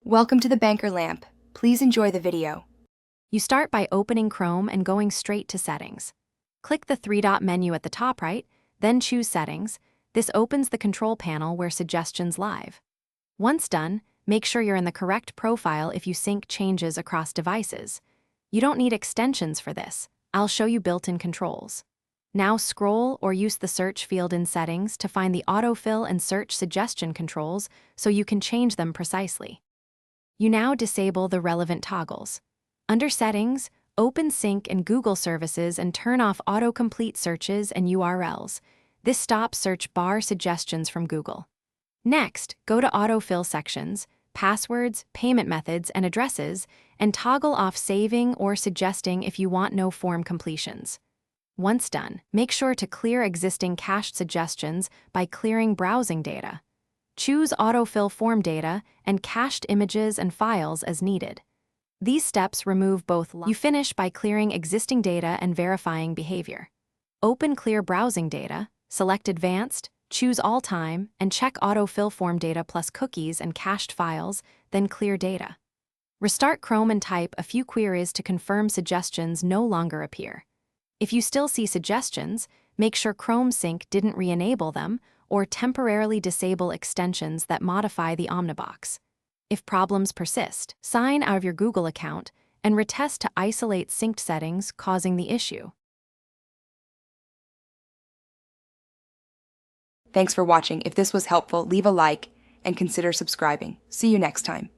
Welcome to the Banker Lamp. Please enjoy the video. You start by opening Chrome and going straight to Settings. Click the three-dot menu at the top right, then choose Settings. This opens the control panel where Suggestions live. Once done, make sure you're in the correct profile if you sync changes across devices. You don't need extensions for this. I'll show you built-in controls. Now scroll or use the search field in Settings to find the autofill and search suggestion controls so you can change them precisely. You now disable the relevant toggles. Under Settings, open Sync and Google Services and turn off autocomplete searches and URLs. This stops search bar suggestions from Google. Next, go to Autofill sections, Passwords, Payment Methods, and Addresses, and toggle off saving or suggesting if you want no form completions. Once done, make sure to clear existing cached suggestions by clearing browsing data. Choose Autofill form data and cached images and files as needed. These steps remove both. You finish by clearing existing data and verifying behavior. Open Clear Browsing Data, select Advanced, choose All Time, and check Autofill form data plus cookies and cached files, then clear data. Restart Chrome and type a few queries to confirm suggestions no longer appear. If you still see suggestions, make sure Chrome Sync didn't re-enable them or temporarily disable extensions that modify the Omnibox. If problems persist, sign out of your Google account and retest to isolate synced settings causing the issue. Thanks for watching. If this was helpful, leave a like and consider subscribing. See you next time.